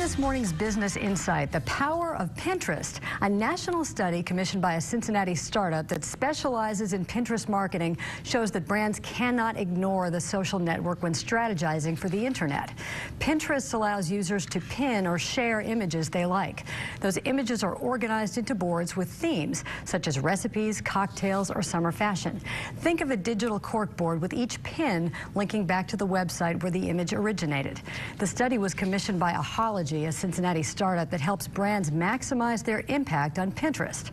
this morning's Business Insight, the power of Pinterest. A national study commissioned by a Cincinnati startup that specializes in Pinterest marketing shows that brands cannot ignore the social network when strategizing for the internet. Pinterest allows users to pin or share images they like. Those images are organized into boards with themes, such as recipes, cocktails, or summer fashion. Think of a digital corkboard with each pin linking back to the website where the image originated. The study was commissioned by a Cincinnati startup that helps brands maximize their impact on Pinterest.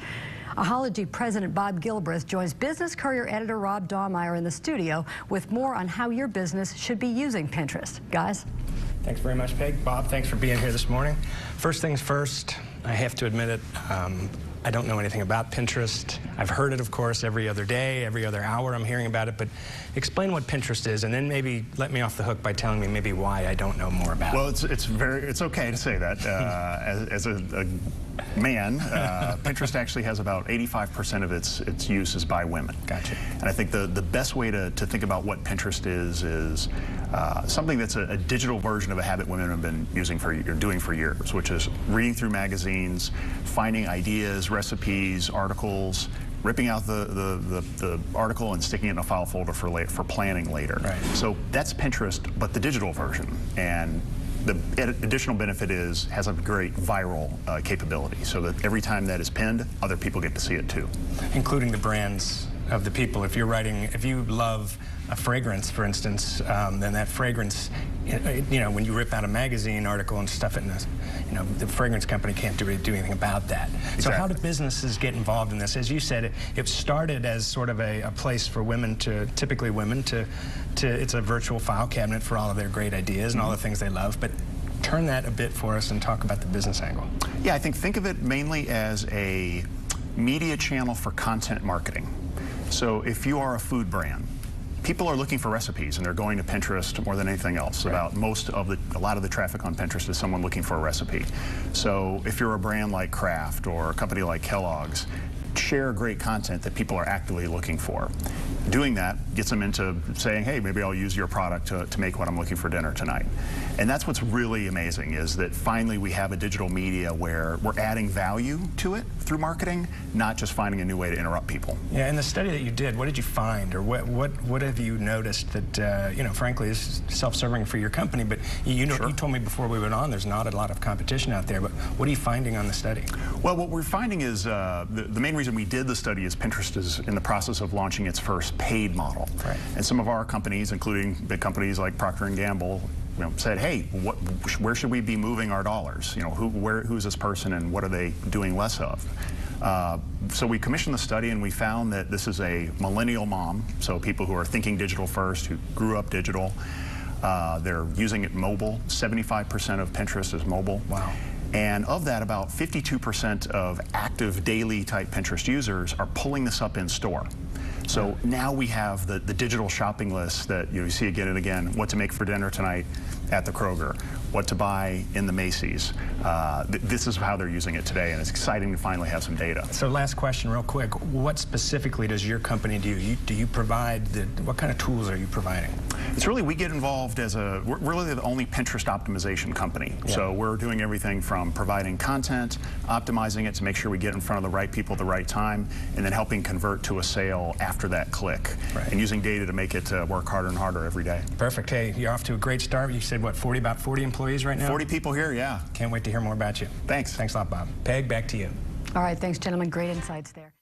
Ahology President Bob Gilbreth joins Business Courier editor Rob Dawmeyer in the studio with more on how your business should be using Pinterest. Guys? Thanks very much, Peg. Bob, thanks for being here this morning. First things first, I have to admit it, I don't know anything about Pinterest. I've heard it, of course, every other day, every other hour I'm hearing about it, but explain what Pinterest is, and then maybe let me off the hook by telling me maybe why I don't know more about it. Well, it's okay to say that. As a man, Pinterest actually has about 85% of its use is by women. Gotcha. And I think the best way to think about what Pinterest is something that's a digital version of a habit women have been doing for years, which is reading through magazines, finding ideas, recipes, articles, ripping out the article and sticking it in a file folder for planning later. Right. So that's Pinterest, but the digital version. And the additional benefit has a great viral capability, so that every time that is pinned, other people get to see it too. Including the brands of the people. If you love a fragrance, for instance, then that fragrance, when you rip out a magazine article and stuff it in this, the fragrance company can't really do anything about that. Exactly. So how do businesses get involved in this? As you said, it started as sort of a place for women typically women it's a virtual file cabinet for all of their great ideas and all the things they love, but turn that a bit for us and talk about the business angle. Yeah, I think of it mainly as a media channel for content marketing. So if you are a food brand, people are looking for recipes and they're going to Pinterest more than anything else. Right. A lot of the traffic on Pinterest is someone looking for a recipe. So if you're a brand like Kraft or a company like Kellogg's, share great content that people are actively looking for. Doing that gets them into saying, hey, maybe I'll use your product to make what I'm looking for dinner tonight. And that's what's really amazing, is that finally we have a digital media where we're adding value to it through marketing, not just finding a new way to interrupt people. Yeah, in the study that you did, what did you find, or what have you noticed that, frankly, is self-serving for your company, but you told me before we went on there's not a lot of competition out there, but what are you finding on the study? Well, what we're finding is the main reason we did the study is Pinterest is in the process of launching its first paid model. Right. And some of our companies, including big companies like Procter & Gamble, said, hey, where should we be moving our dollars? Who's this person and what are they doing less of? So we commissioned the study and we found that this is a millennial mom, so people who are thinking digital first, who grew up digital. They're using it mobile. 75% of Pinterest is mobile. Wow. And of that, about 52% of active daily type Pinterest users are pulling this up in store. So now we have the digital shopping list that you see again and again, what to make for dinner tonight at the Kroger, what to buy in the Macy's. This is how they're using it today, and it's exciting to finally have some data. So last question real quick, what specifically does your company do? Do you provide, what kind of tools are you providing? It's really, we get involved we're really the only Pinterest optimization company. Yeah. So we're doing everything from providing content, optimizing it to make sure we get in front of the right people at the right time, and then helping convert to a sale after that click. Right. And using data to make it work harder and harder every day. Perfect. Hey, you're off to a great start. You said, what, about 40 employees right now? 40 people here, yeah. Can't wait to hear more about you. Thanks. Thanks a lot, Bob. Peg, back to you. All right, thanks, gentlemen. Great insights there.